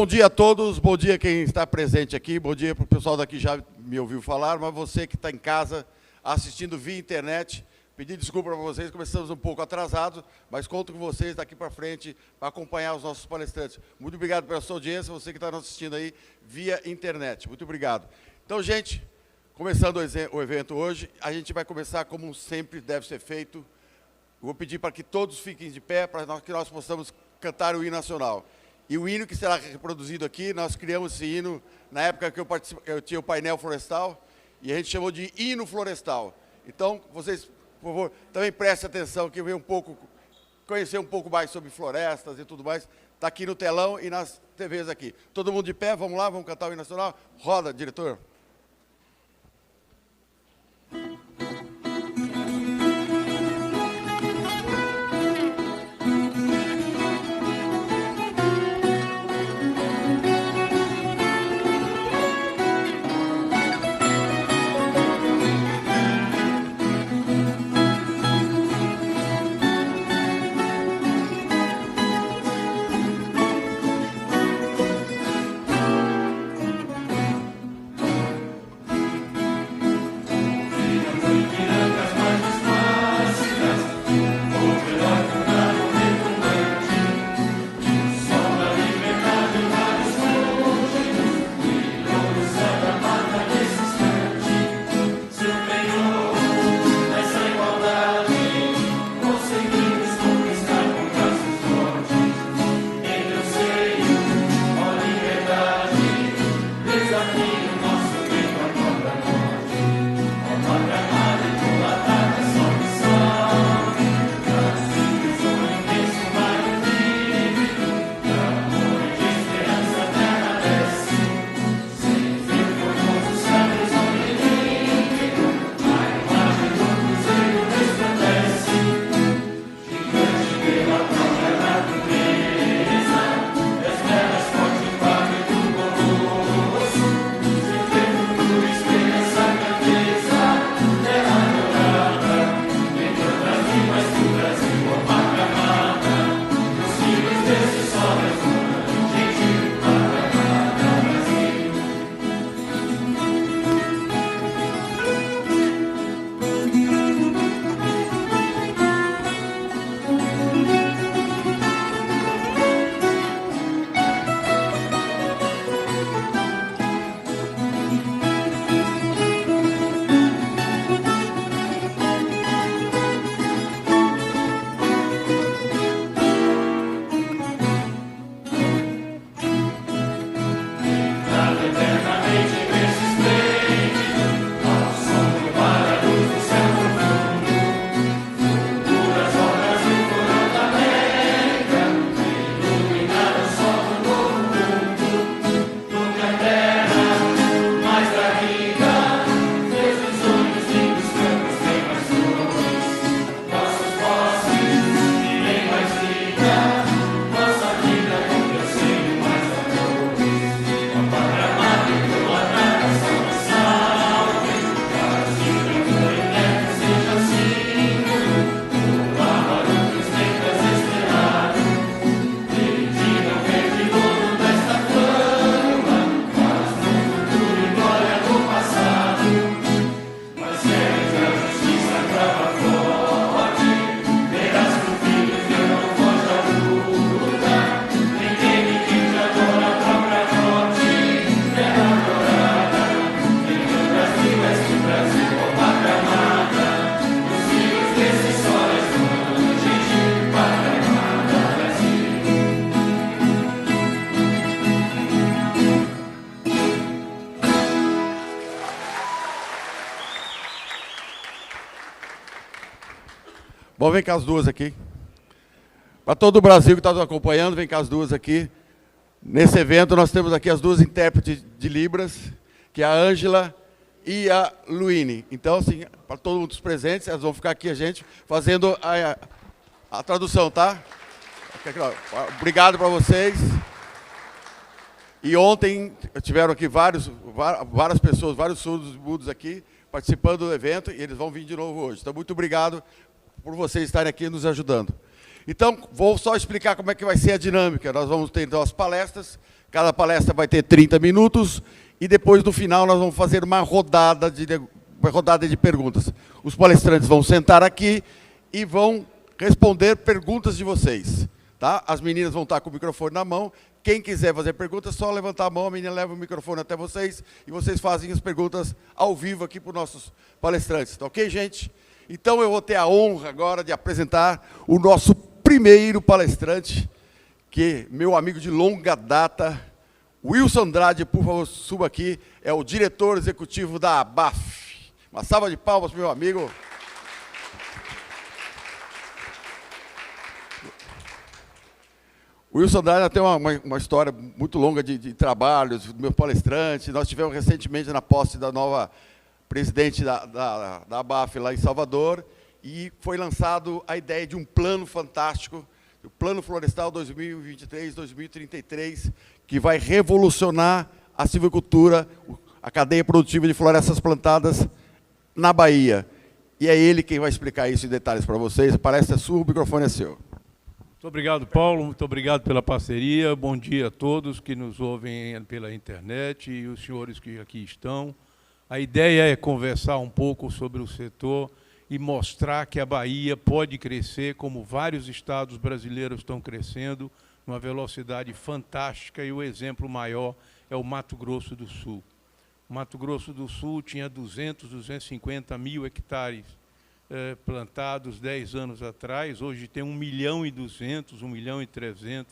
Bom dia a todos, bom dia quem está presente aqui, bom dia para o pessoal daqui já me ouviu falar, mas você que está em casa assistindo via internet, pedir desculpa para vocês, começamos um pouco atrasados, mas conto com vocês daqui para frente para acompanhar os nossos palestrantes. Muito obrigado pela sua audiência, você que está nos assistindo aí via internet. Muito obrigado. Então, gente, começando o evento hoje, a gente vai começar como sempre deve ser feito. Vou pedir para que todos fiquem de pé, para que nós possamos cantar o hino nacional. E o hino que será reproduzido aqui, nós criamos esse hino na época que eu tinha o painel florestal, e a gente chamou de hino florestal. Então, vocês, por favor, também prestem atenção, que venham conhecer um pouco mais sobre florestas e tudo mais. Está aqui no telão e nas TVs aqui. Todo mundo de pé, vamos lá, vamos cantar o hino nacional? Roda, diretor. Bom, vem cá as duas aqui. Para todo o Brasil que está nos acompanhando, vem cá as duas aqui. Nesse evento nós temos aqui as duas intérpretes de Libras, que é a Ângela e a Luíne. Então, assim, para todos os presentes, elas vão ficar aqui a gente fazendo a tradução, tá? Obrigado para vocês. E ontem tiveram aqui várias pessoas, vários surdos mudos aqui, participando do evento, e eles vão vir de novo hoje. Então, muito obrigado por vocês estarem aqui nos ajudando. Então, vou só explicar como é que vai ser a dinâmica. Nós vamos ter, então, as palestras, Cada palestra vai ter 30 minutos e depois, no final, nós vamos fazer uma rodada de perguntas. Os palestrantes vão sentar aqui e vão responder perguntas de vocês. Tá? As meninas vão estar com o microfone na mão. Quem quiser fazer perguntas, é só levantar a mão, a menina leva o microfone até vocês e vocês fazem as perguntas ao vivo aqui para os nossos palestrantes. Tá ok, gente? Então, eu vou ter a honra agora de apresentar o nosso primeiro palestrante, que meu amigo de longa data, Wilson Andrade, por favor, suba aqui, é o diretor executivo da ABAF. Uma salva de palmas, meu amigo. O Wilson Andrade tem uma história muito longa de trabalhos, do meu palestrante. Nós tivemos recentemente na posse da nova presidente da ABAF lá em Salvador, e foi lançado a ideia de um plano fantástico, o Plano Florestal 2023-2033, que vai revolucionar a silvicultura, a cadeia produtiva de florestas plantadas na Bahia. E é ele quem vai explicar isso em detalhes para vocês. A palestra é sua, o microfone é seu. Muito obrigado, Paulo. Muito obrigado pela parceria. Bom dia a todos que nos ouvem pela internet e os senhores que aqui estão. A ideia é conversar um pouco sobre o setor e mostrar que a Bahia pode crescer como vários estados brasileiros estão crescendo, numa velocidade fantástica, e o exemplo maior é o Mato Grosso do Sul. O Mato Grosso do Sul tinha 250 mil hectares plantados 10 anos atrás, hoje tem 1.200.000, 1.300.000,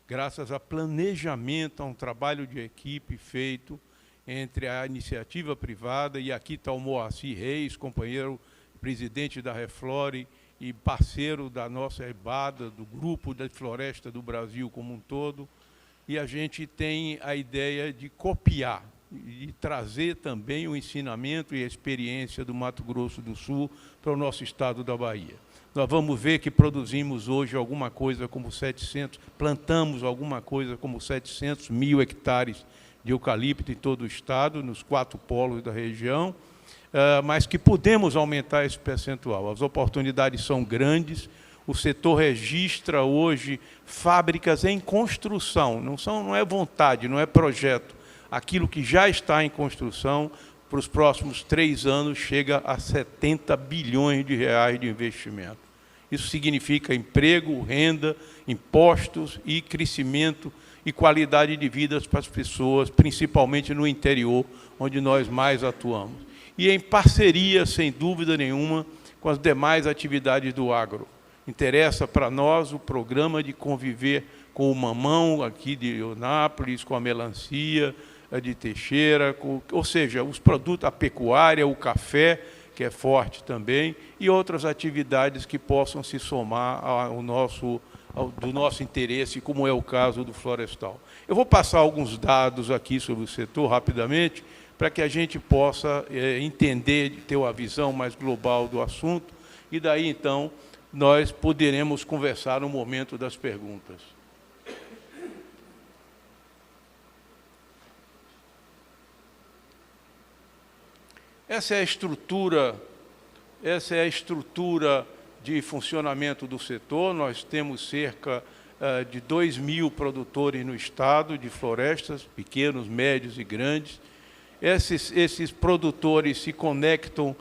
graças a planejamento, a um trabalho de equipe feito entre a iniciativa privada, e aqui está o Moacir Reis, companheiro presidente da Reflore e parceiro da nossa EBADA, do Grupo da Floresta do Brasil como um todo, e a gente tem a ideia de copiar e trazer também o ensinamento e a experiência do Mato Grosso do Sul para o nosso estado da Bahia. Nós vamos ver que produzimos hoje alguma coisa como 700, plantamos alguma coisa como 700 mil hectares de eucalipto em todo o estado, nos 4 polos da região, mas que podemos aumentar esse percentual. As oportunidades são grandes, o setor registra hoje fábricas em construção, não é vontade, não é projeto. Aquilo que já está em construção, para os próximos 3 anos, chega a 70 bilhões de reais de investimento. Isso significa emprego, renda, impostos e crescimento e qualidade de vida para as pessoas, principalmente no interior, onde nós mais atuamos. E em parceria, sem dúvida nenhuma, com as demais atividades do agro. Interessa para nós o programa de conviver com o mamão aqui de Eunápolis, com a melancia de Teixeira, ou seja, os produtos, a pecuária, o café, que é forte também, e outras atividades que possam se somar do nosso interesse, como é o caso do florestal. Eu vou passar alguns dados aqui sobre o setor, rapidamente, para que a gente possa entender, ter uma visão mais global do assunto, e daí, então, nós poderemos conversar no momento das perguntas. Essa é a estrutura de funcionamento do setor. Nós temos cerca de 2.000 produtores no estado de florestas, pequenos, médios e grandes. Esses produtores se conectam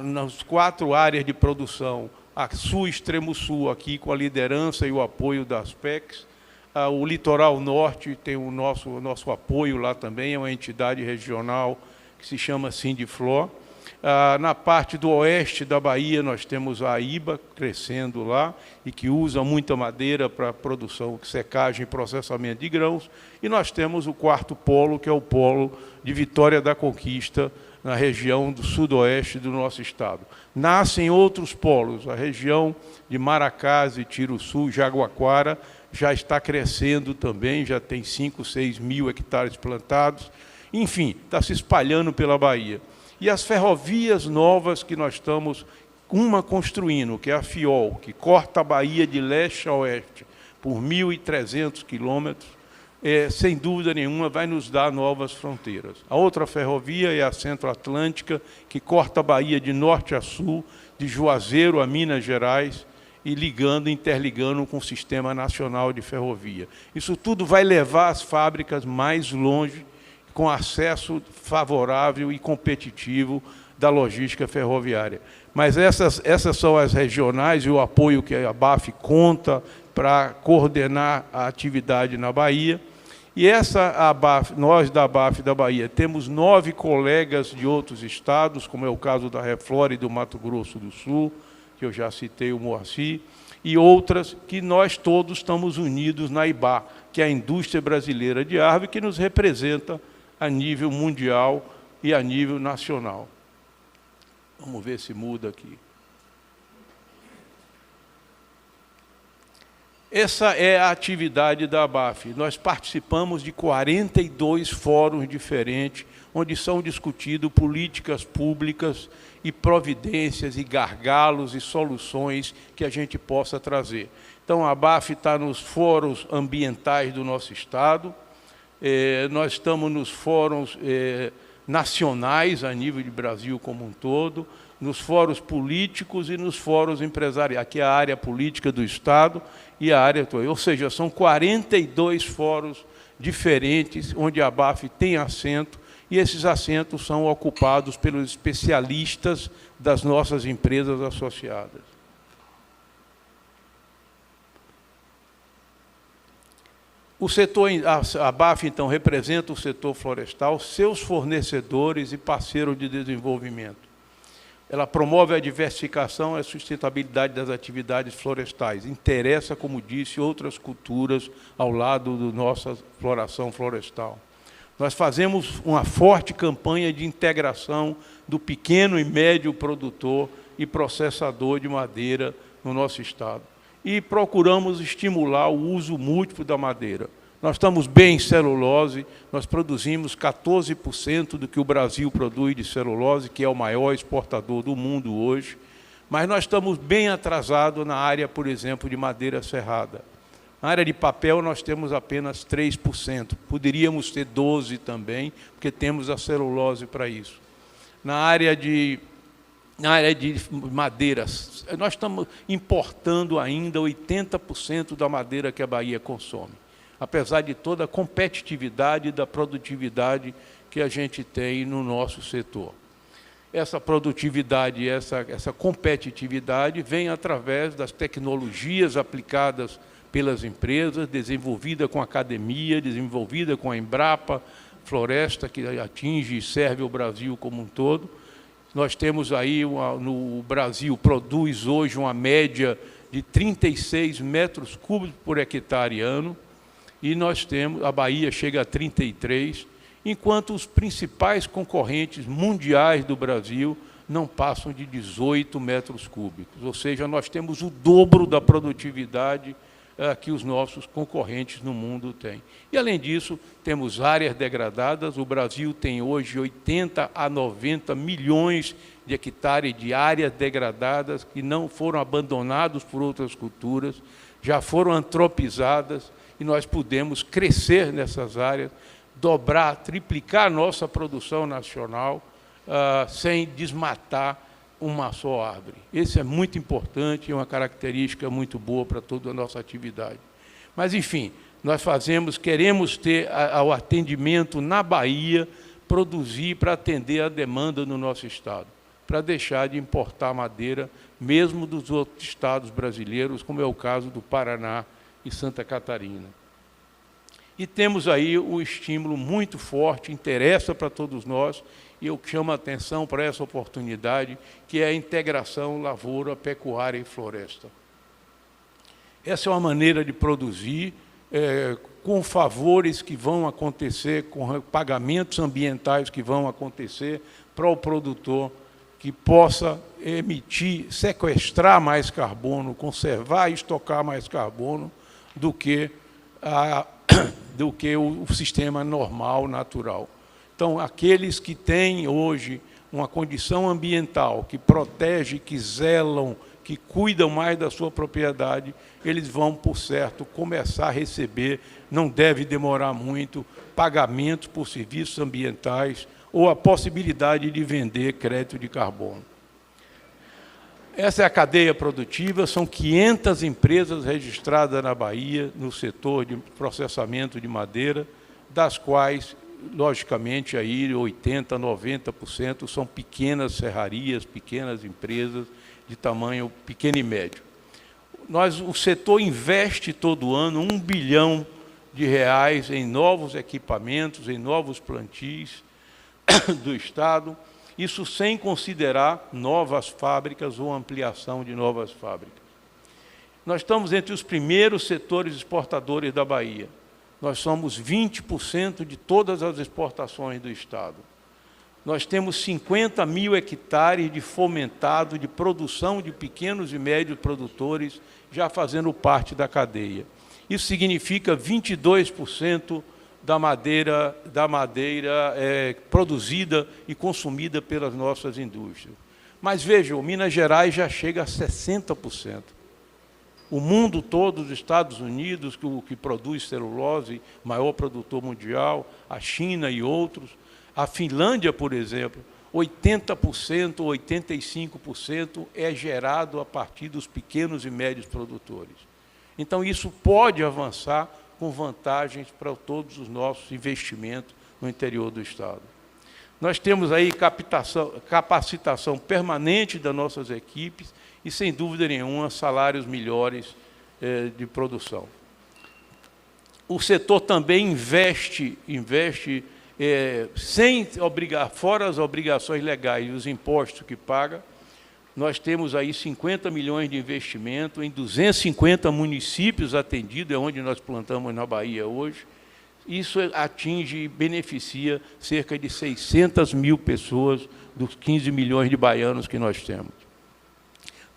nas 4 áreas de produção, a sul, extremo sul, aqui com a liderança e o apoio das PECs. O litoral norte tem o nosso apoio lá também, é uma entidade regional que se chama Sindiflor. Na parte do oeste da Bahia, nós temos a IBA crescendo lá, e que usa muita madeira para produção, secagem e processamento de grãos. E nós temos o 4º polo, que é o polo de Vitória da Conquista, na região do sudoeste do nosso estado. Nascem outros polos, a região de Maracás e Tiruçu, Jaguaquara, já está crescendo também, já tem 5, 6 mil hectares plantados. Enfim, está se espalhando pela Bahia. E as ferrovias novas que nós estamos, uma construindo, que é a FIOL, que corta a Bahia de leste a oeste por 1.300 quilômetros, sem dúvida nenhuma, vai nos dar novas fronteiras. A outra ferrovia é a Centro-Atlântica, que corta a Bahia de norte a sul, de Juazeiro a Minas Gerais, e ligando, interligando com o Sistema Nacional de Ferrovia. Isso tudo vai levar as fábricas mais longe, com acesso favorável e competitivo da logística ferroviária. Mas essas são as regionais e o apoio que a BAF conta para coordenar a atividade na Bahia. E nós da BAF da Bahia temos 9 colegas de outros estados, como é o caso da Reflora e do Mato Grosso do Sul, que eu já citei o Moacir, e outras que nós todos estamos unidos na IBA, que é a Indústria Brasileira de Árvore, que nos representa a nível mundial e a nível nacional. Vamos ver se muda aqui. Essa é a atividade da ABAF. Nós participamos de 42 fóruns diferentes, onde são discutidas políticas públicas e providências e gargalos e soluções que a gente possa trazer. Então, a ABAF está nos fóruns ambientais do nosso estado, nós estamos nos fóruns nacionais, a nível de Brasil como um todo, nos fóruns políticos e nos fóruns empresariais. Aqui é a área política do Estado e a área... Ou seja, são 42 fóruns diferentes, onde a ABAF tem assento, e esses assentos são ocupados pelos especialistas das nossas empresas associadas. O setor, a ABAF, então, representa o setor florestal, seus fornecedores e parceiros de desenvolvimento. Ela promove a diversificação e a sustentabilidade das atividades florestais. Interessa, como disse, outras culturas ao lado da nossa exploração florestal. Nós fazemos uma forte campanha de integração do pequeno e médio produtor e processador de madeira no nosso estado. E procuramos estimular o uso múltiplo da madeira. Nós estamos bem em celulose, nós produzimos 14% do que o Brasil produz de celulose, que é o maior exportador do mundo hoje, mas nós estamos bem atrasados na área, por exemplo, de madeira serrada. Na área de papel, nós temos apenas 3%, poderíamos ter 12% também, porque temos a celulose para isso. Na área de madeiras, nós estamos importando ainda 80% da madeira que a Bahia consome, apesar de toda a competitividade e da produtividade que a gente tem no nosso setor. Essa produtividade e essa competitividade vem através das tecnologias aplicadas pelas empresas, desenvolvida com a academia, desenvolvida com a Embrapa Floresta, que atinge e serve o Brasil como um todo. Nós temos aí, no Brasil, produz hoje uma média de 36 metros cúbicos por hectare ano, e nós temos, a Bahia chega a 33, enquanto os principais concorrentes mundiais do Brasil não passam de 18 metros cúbicos. Ou seja, nós temos o dobro da produtividade que os nossos concorrentes no mundo têm. E, além disso, temos áreas degradadas. O Brasil tem hoje 80 a 90 milhões de hectares de áreas degradadas que não foram abandonados por outras culturas, já foram antropizadas, e nós podemos crescer nessas áreas, dobrar, triplicar a nossa produção nacional, sem desmatar uma só árvore. Isso é muito importante, é uma característica muito boa para toda a nossa atividade. Mas, enfim, nós queremos ter o atendimento na Bahia, produzir para atender a demanda no nosso estado, para deixar de importar madeira, mesmo dos outros estados brasileiros, como é o caso do Paraná e Santa Catarina. E temos aí um estímulo muito forte, interessa para todos nós, e eu chamo a atenção para essa oportunidade, que é a integração lavoura, pecuária e floresta. Essa é uma maneira de produzir com favores que vão acontecer, com pagamentos ambientais que vão acontecer para o produtor, que possa emitir, sequestrar mais carbono, conservar e estocar mais carbono do que o sistema normal, natural. Então, aqueles que têm hoje uma condição ambiental, que protege, que zelam, que cuidam mais da sua propriedade, eles vão, por certo, começar a receber, não deve demorar muito, pagamentos por serviços ambientais ou a possibilidade de vender crédito de carbono. Essa é a cadeia produtiva, são 500 empresas registradas na Bahia, no setor de processamento de madeira, das quais, logicamente, aí 80%, 90% são pequenas serrarias, pequenas empresas de tamanho pequeno e médio. O setor investe todo ano R$1 bilhão em novos equipamentos, em novos plantios do Estado, isso sem considerar novas fábricas ou ampliação de novas fábricas. Nós estamos entre os primeiros setores exportadores da Bahia. Nós somos 20% de todas as exportações do Estado. Nós temos 50 mil hectares de fomentado, de produção de pequenos e médios produtores, já fazendo parte da cadeia. Isso significa 22% da madeira produzida e consumida pelas nossas indústrias. Mas vejam, Minas Gerais já chega a 60%. O mundo todo, os Estados Unidos, que produz celulose, maior produtor mundial, a China e outros, a Finlândia, por exemplo, 80%, 85% é gerado a partir dos pequenos e médios produtores. Então, isso pode avançar com vantagens para todos os nossos investimentos no interior do Estado. Nós temos aí capacitação permanente das nossas equipes e, sem dúvida nenhuma, salários melhores de produção. O setor também investe fora as obrigações legais e os impostos que paga. Nós temos aí 50 milhões de investimento em 250 municípios atendidos, é onde nós plantamos na Bahia hoje. Isso atinge e beneficia cerca de 600 mil pessoas dos 15 milhões de baianos que nós temos.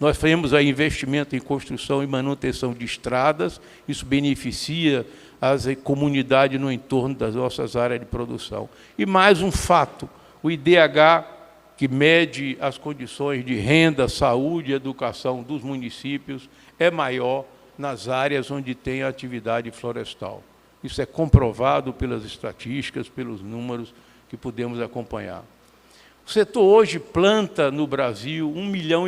Nós temos aí investimento em construção e manutenção de estradas, isso beneficia as comunidades no entorno das nossas áreas de produção. E mais um fato, o IDH, que mede as condições de renda, saúde e educação dos municípios, é maior nas áreas onde tem a atividade florestal. Isso é comprovado pelas estatísticas, pelos números que podemos acompanhar. O setor hoje planta no Brasil 1,5 milhão,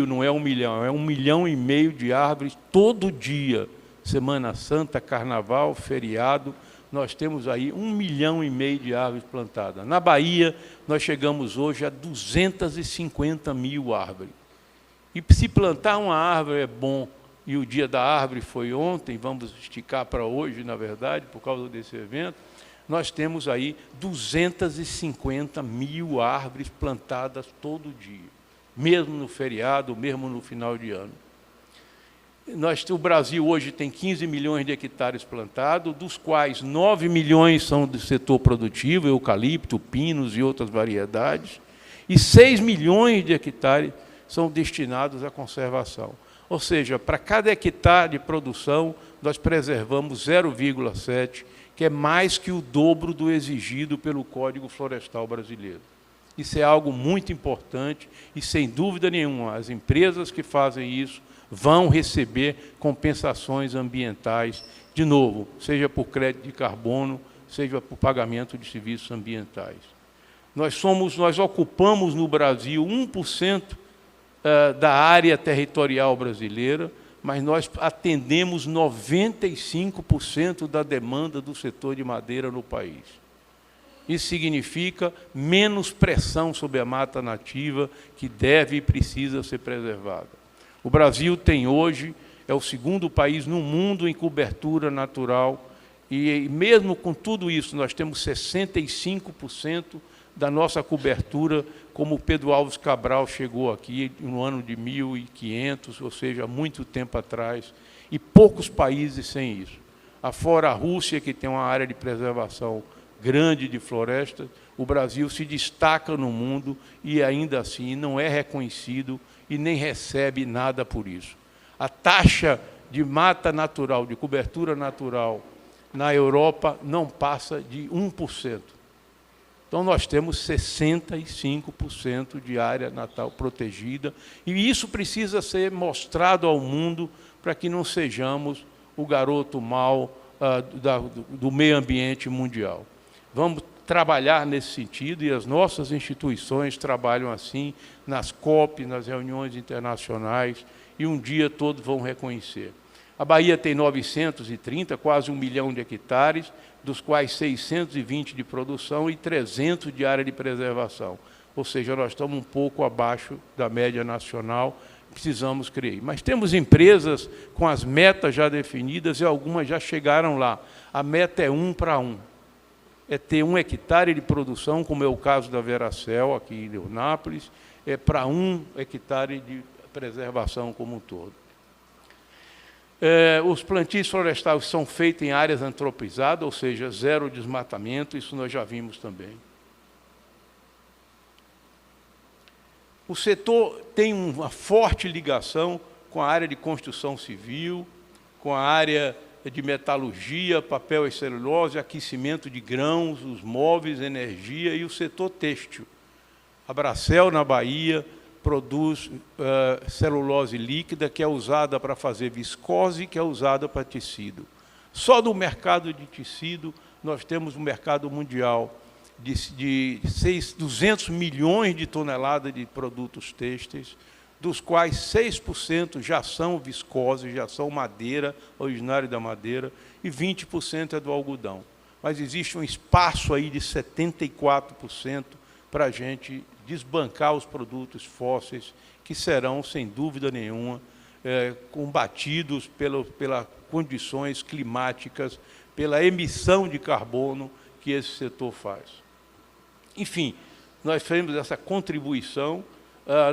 não é 1 milhão, é 1,5 milhão de árvores todo dia. Semana Santa, Carnaval, feriado, nós temos aí 1,5 milhão de árvores plantadas. Na Bahia, nós chegamos hoje a 250 mil árvores. E se plantar uma árvore é bom, e o dia da árvore foi ontem, vamos esticar para hoje, na verdade, por causa desse evento, nós temos aí 250 mil árvores plantadas todo dia, mesmo no feriado, mesmo no final de ano. O Brasil hoje tem 15 milhões de hectares plantados, dos quais 9 milhões são do setor produtivo, eucalipto, pinos e outras variedades, e 6 milhões de hectares são destinados à conservação. Ou seja, para cada hectare de produção, nós preservamos 0,7, que é mais que o dobro do exigido pelo Código Florestal Brasileiro. Isso é algo muito importante e, sem dúvida nenhuma, as empresas que fazem isso vão receber compensações ambientais, de novo, seja por crédito de carbono, seja por pagamento de serviços ambientais. Nós ocupamos no Brasil 1% da área territorial brasileira, mas nós atendemos 95% da demanda do setor de madeira no país. Isso significa menos pressão sobre a mata nativa, que deve e precisa ser preservada. O Brasil tem hoje, é o segundo país no mundo em cobertura natural, e mesmo com tudo isso, nós temos 65% da nossa cobertura, como o Pedro Álvares Cabral chegou aqui no ano de 1500, ou seja, há muito tempo atrás, e poucos países sem isso. Afora a Rússia, que tem uma área de preservação grande de florestas, o Brasil se destaca no mundo e ainda assim não é reconhecido e nem recebe nada por isso. A taxa de mata natural, de cobertura natural na Europa não passa de 1%. Então, nós temos 65% de área natal protegida, e isso precisa ser mostrado ao mundo para que não sejamos o garoto mau do meio ambiente mundial. Vamos trabalhar nesse sentido, e as nossas instituições trabalham assim, nas COP, nas reuniões internacionais, e um dia todos vão reconhecer. A Bahia tem 930, quase 1 milhão de hectares, dos quais 620 de produção e 300 de área de preservação. Ou seja, nós estamos um pouco abaixo da média nacional, precisamos crescer. Mas temos empresas com as metas já definidas e algumas já chegaram lá. A meta é 1 para 1. É ter 1 hectare de produção, como é o caso da Veracel, aqui em Eunápolis, é para 1 hectare de preservação como um todo. Os plantios florestais são feitos em áreas antropizadas, ou seja, 0 desmatamento, isso nós já vimos também. O setor tem uma forte ligação com a área de construção civil, com a área de metalurgia, papel e celulose, aquecimento de grãos, os móveis, energia e o setor têxtil. A Bracel, na Bahia, produz celulose líquida, que é usada para fazer viscose, que é usada para tecido. Só no mercado de tecido, nós temos um mercado mundial de 200 milhões de toneladas de produtos têxteis, dos quais 6% já são viscose, já são madeira, originário da madeira, e 20% é do algodão. Mas existe um espaço aí de 74% para a gente desbancar os produtos fósseis, que serão, sem dúvida nenhuma, combatidos pelas condições climáticas, pela emissão de carbono que esse setor faz. Enfim, nós temos essa contribuição,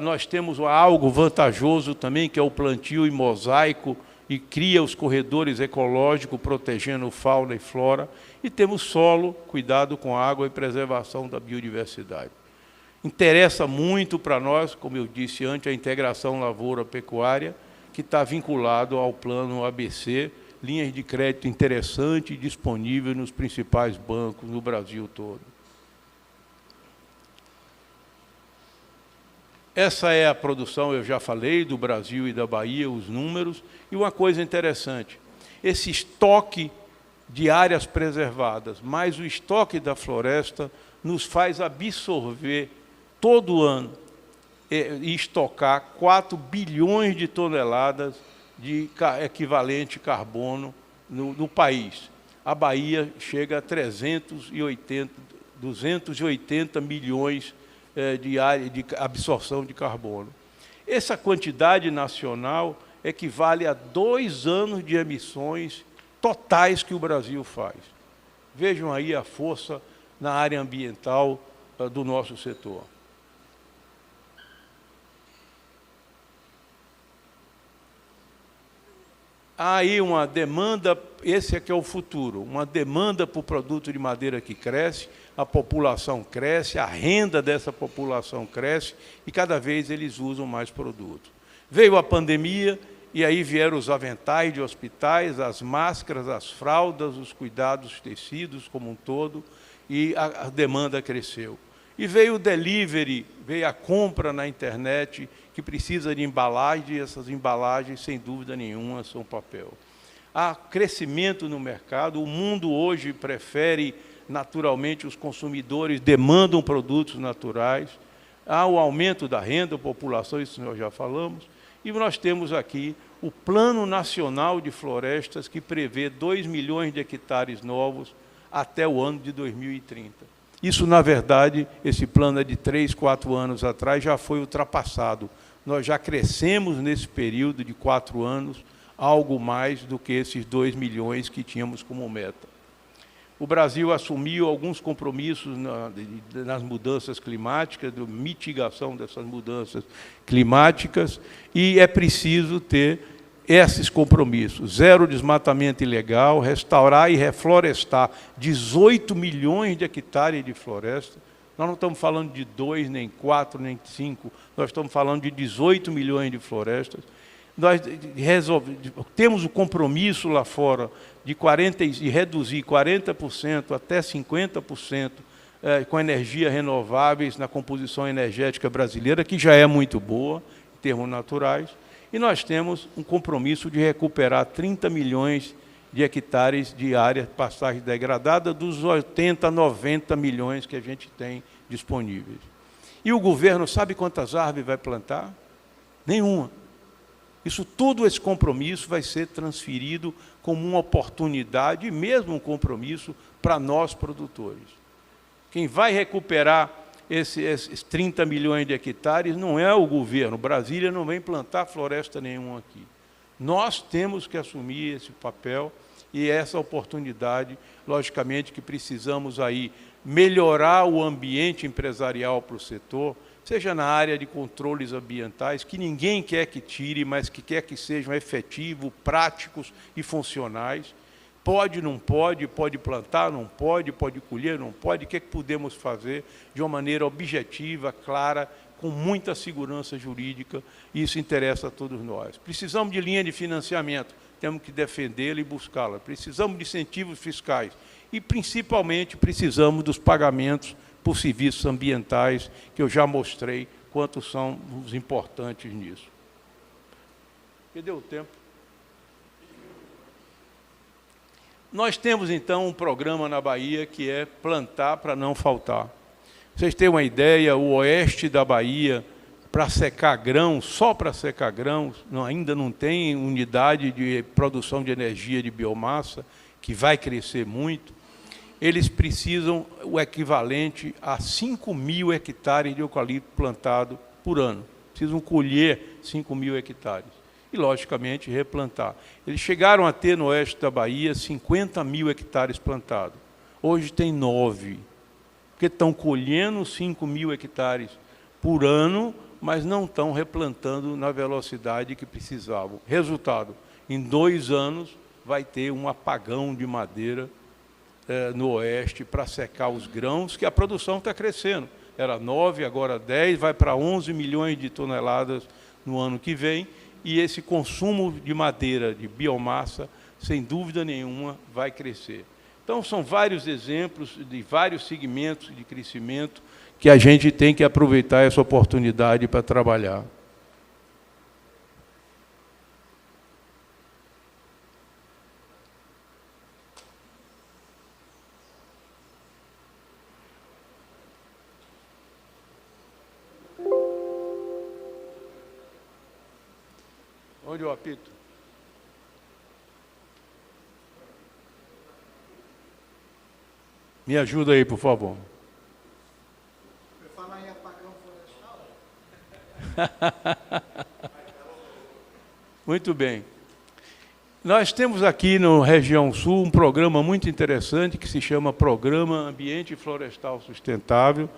nós temos algo vantajoso também, que é o plantio em mosaico, e cria os corredores ecológicos, protegendo fauna e flora, e temos solo, cuidado com a água e preservação da biodiversidade. Interessa muito para nós, como eu disse antes, a integração lavoura-pecuária, que está vinculado ao plano ABC, linhas de crédito interessante e disponível nos principais bancos no Brasil todo. Essa é a produção, eu já falei, do Brasil e da Bahia, os números. E uma coisa interessante, esse estoque de áreas preservadas, mais o estoque da floresta, nos faz absorver todo ano e estocar 4 bilhões de toneladas de equivalente carbono no país. A Bahia chega a 280 milhões de área de absorção de carbono. Essa quantidade nacional equivale a 2 anos de emissões totais que o Brasil faz. Vejam aí a força na área ambiental do nosso setor. Há aí uma demanda, esse aqui é o futuro, uma demanda por produto de madeira que cresce, a população cresce, a renda dessa população cresce e cada vez eles usam mais produtos. Veio a pandemia e aí vieram os aventais de hospitais, as máscaras, as fraldas, os cuidados dos tecidos como um todo, e a demanda cresceu. E veio o delivery, veio a compra na internet, que precisa de embalagem, e essas embalagens, sem dúvida nenhuma, são papel. Há crescimento no mercado, o mundo hoje prefere, naturalmente, os consumidores demandam produtos naturais, há o aumento da renda da população, isso nós já falamos, e nós temos aqui o Plano Nacional de Florestas, que prevê 2 milhões de hectares novos até o ano de 2030. Isso, na verdade, esse plano é de 3, 4 anos atrás, já foi ultrapassado. Nós já crescemos nesse período de 4 anos, algo mais do que esses 2 milhões que tínhamos como meta. O Brasil assumiu alguns compromissos nas mudanças climáticas, de mitigação dessas mudanças climáticas, e é preciso ter esses compromissos. 0 desmatamento ilegal, restaurar e reflorestar 18 milhões de hectares de floresta. Nós não estamos falando de 2, nem 4, nem 5, nós estamos falando de 18 milhões de florestas. Nós temos o compromisso lá fora de reduzir 40% até 50% com energias renováveis na composição energética brasileira, que já é muito boa, em termos naturais. E nós temos um compromisso de recuperar 30 milhões de hectares de área de pastagem degradada dos 80, 90 milhões que a gente tem disponíveis. E o governo sabe quantas árvores vai plantar? Nenhuma. Isso tudo, esse compromisso vai ser transferido como uma oportunidade, e mesmo um compromisso para nós produtores. Quem vai recuperar esses 30 milhões de hectares não é o governo. Brasília não vem plantar floresta nenhuma aqui. Nós temos que assumir esse papel e essa oportunidade, logicamente que precisamos aí melhorar o ambiente empresarial para o setor, seja na área de controles ambientais, que ninguém quer que tire, mas que quer que sejam efetivos, práticos e funcionais. Pode, não pode, pode plantar, não pode, pode colher, não pode. O que é que podemos fazer de uma maneira objetiva, clara, com muita segurança jurídica? Isso interessa a todos nós. Precisamos de linha de financiamento, temos que defendê-la e buscá-la. Precisamos de incentivos fiscais e, principalmente, precisamos dos pagamentos por serviços ambientais, que eu já mostrei quantos são os importantes nisso. Cadê o tempo? Nós temos, então, um programa na Bahia que é plantar para não faltar. Vocês têm uma ideia, o oeste da Bahia, para secar grãos, só para secar grãos, ainda não tem unidade de produção de energia de biomassa, que vai crescer muito. Eles precisam o equivalente a 5.000 hectares de eucalipto plantado por ano. Precisam colher 5.000 hectares. E, logicamente, replantar. Eles chegaram a ter, no oeste da Bahia, 50.000 hectares plantados. Hoje tem 9, porque estão colhendo 5.000 hectares por ano, mas não estão replantando na velocidade que precisavam. Resultado, em 2 anos vai ter um apagão de madeira no oeste para secar os grãos, que a produção está crescendo. Era 9, agora 10, vai para 11 milhões de toneladas no ano que vem, e esse consumo de madeira, de biomassa, sem dúvida nenhuma, vai crescer. Então, são vários exemplos de vários segmentos de crescimento que a gente tem que aproveitar essa oportunidade para trabalhar. Onde eu apito? Me ajuda aí, por favor. Eu falar em apagão florestal? Muito bem. Nós temos aqui no Região Sul um programa muito interessante que se chama Programa Ambiente Florestal Sustentável.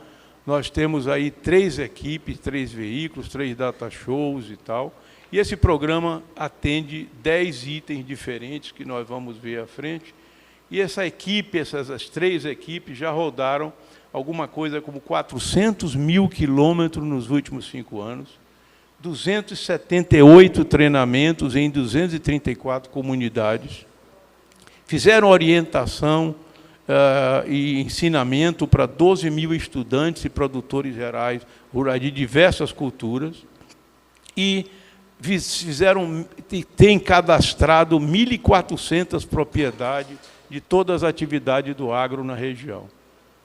Nós temos aí 3 equipes, 3 veículos, 3 data shows e tal. E esse programa atende 10 itens diferentes que nós vamos ver à frente. E essa equipe, essas 3 equipes já rodaram alguma coisa como 400.000 quilômetros nos últimos 5 anos, 278 treinamentos em 234 comunidades, fizeram orientação e ensinamento para 12.000 estudantes e produtores rurais de diversas culturas, e têm cadastrado 1.400 propriedades de todas as atividades do agro na região.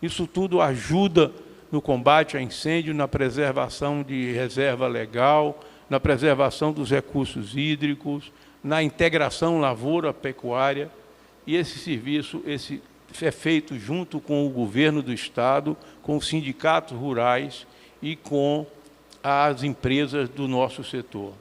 Isso tudo ajuda no combate a incêndio, na preservação de reserva legal, na preservação dos recursos hídricos, na integração lavoura-pecuária, e esse serviço é feito junto com o governo do Estado, com os sindicatos rurais e com as empresas do nosso setor.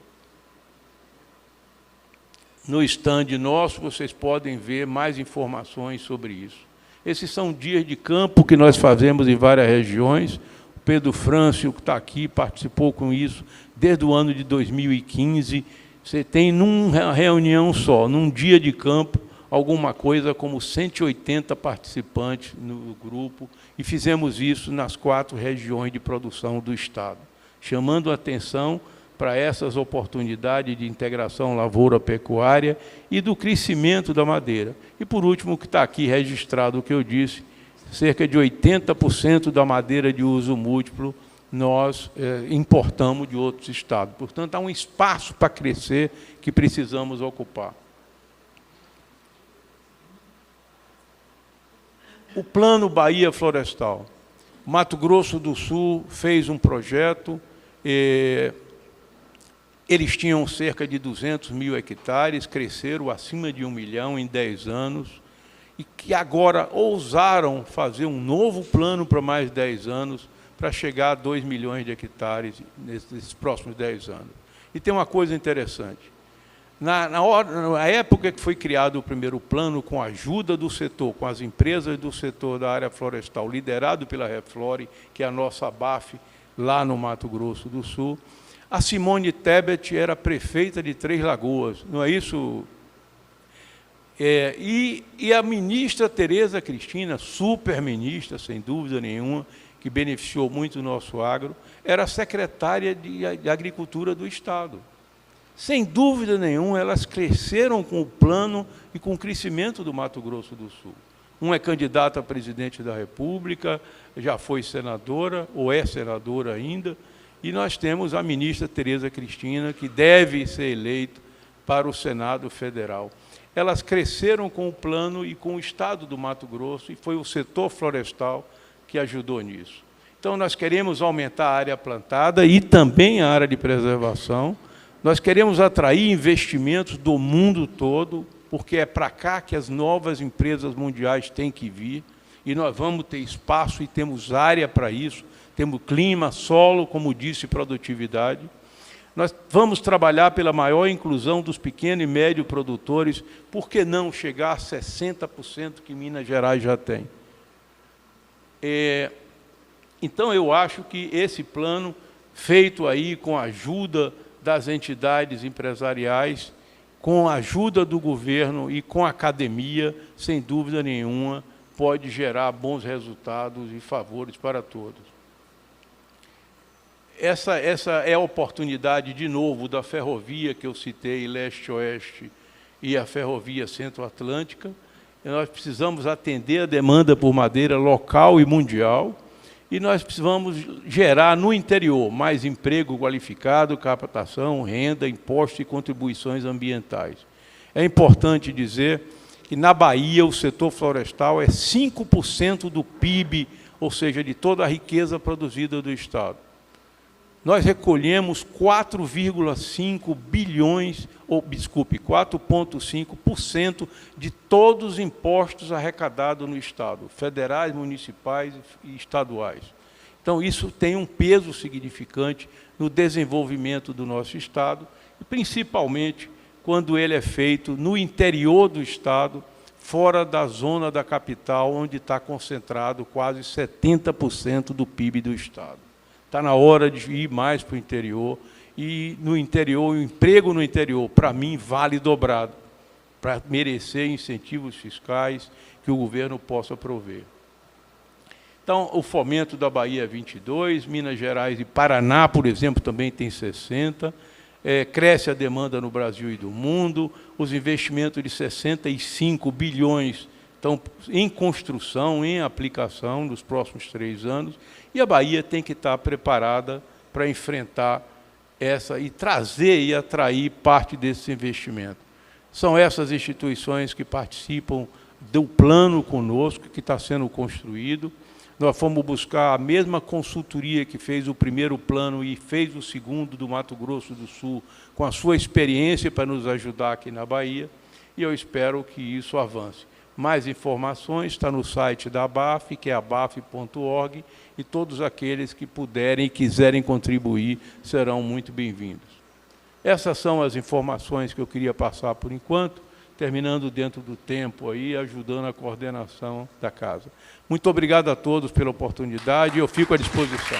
No stand nosso, vocês podem ver mais informações sobre isso. Esses são dias de campo que nós fazemos em várias regiões. O Pedro Frâncio, que está aqui, participou com isso desde o ano de 2015. Você tem, numa reunião só, num dia de campo, alguma coisa como 180 participantes no grupo, e fizemos isso nas 4 regiões de produção do Estado, chamando a atenção para essas oportunidades de integração lavoura-pecuária e do crescimento da madeira. E, por último, que está aqui registrado o que eu disse, cerca de 80% da madeira de uso múltiplo nós importamos de outros estados. Portanto, há um espaço para crescer que precisamos ocupar. O Plano Bahia Florestal. Mato Grosso do Sul fez um projeto, eles tinham cerca de 200 mil hectares, cresceram acima de 1 milhão em 10 anos, e que agora ousaram fazer um novo plano para mais 10 anos, para chegar a 2 milhões de hectares nesses próximos 10 anos. E tem uma coisa interessante. Na época que foi criado o primeiro plano, com a ajuda do setor, com as empresas do setor da área florestal, liderado pela Reflore, que é a nossa ABAF, lá no Mato Grosso do Sul, a Simone Tebet era prefeita de Três Lagoas, não é isso? E a ministra Tereza Cristina, super ministra, sem dúvida nenhuma, que beneficiou muito o nosso agro, era secretária de Agricultura do Estado. Sem dúvida nenhuma, elas cresceram com o plano e com o crescimento do Mato Grosso do Sul. Um é candidato a presidente da República, já foi senadora, ou é senadora ainda, e nós temos a ministra Tereza Cristina, que deve ser eleita para o Senado Federal. Elas cresceram com o plano e com o Estado do Mato Grosso, e foi o setor florestal que ajudou nisso. Então, nós queremos aumentar a área plantada e também a área de preservação. Nós queremos atrair investimentos do mundo todo, porque é para cá que as novas empresas mundiais têm que vir, e nós vamos ter espaço e temos área para isso, temos clima, solo, como disse, produtividade. Nós vamos trabalhar pela maior inclusão dos pequenos e médios produtores, por que não chegar a 60% que Minas Gerais já tem? Então, eu acho que esse plano, feito aí com a ajuda das entidades empresariais, com a ajuda do governo e com a academia, sem dúvida nenhuma, pode gerar bons resultados e favores para todos. Essa é a oportunidade, de novo, da ferrovia que eu citei, leste-oeste, e a ferrovia centro-atlântica. Nós precisamos atender a demanda por madeira local e mundial, e nós precisamos gerar no interior mais emprego qualificado, captação, renda, impostos e contribuições ambientais. É importante dizer que na Bahia o setor florestal é 5% do PIB, ou seja, de toda a riqueza produzida do Estado. Nós recolhemos 4,5 bilhões, desculpe, 4,5% de todos os impostos arrecadados no Estado, federais, municipais e estaduais. Então, isso tem um peso significante no desenvolvimento do nosso Estado, e principalmente quando ele é feito no interior do Estado, fora da zona da capital, onde está concentrado quase 70% do PIB do Estado. Está na hora de ir mais para o interior, e no interior, o emprego no interior, para mim, vale dobrado, para merecer incentivos fiscais que o governo possa prover. Então, o fomento da Bahia é 22, Minas Gerais e Paraná, por exemplo, também tem 60, cresce a demanda no Brasil e do mundo, os investimentos de 65 bilhões estão em construção, em aplicação nos próximos 3 anos, e a Bahia tem que estar preparada para enfrentar essa e trazer e atrair parte desse investimento. São essas instituições que participam do plano conosco, que está sendo construído. Nós fomos buscar a mesma consultoria que fez o primeiro plano e fez o segundo do Mato Grosso do Sul, com a sua experiência para nos ajudar aqui na Bahia, e eu espero que isso avance. Mais informações está no site da ABAF, que é abaf.org, e todos aqueles que puderem e quiserem contribuir serão muito bem-vindos. Essas são as informações que eu queria passar por enquanto, terminando dentro do tempo aí, ajudando a coordenação da casa. Muito obrigado a todos pela oportunidade, eu fico à disposição.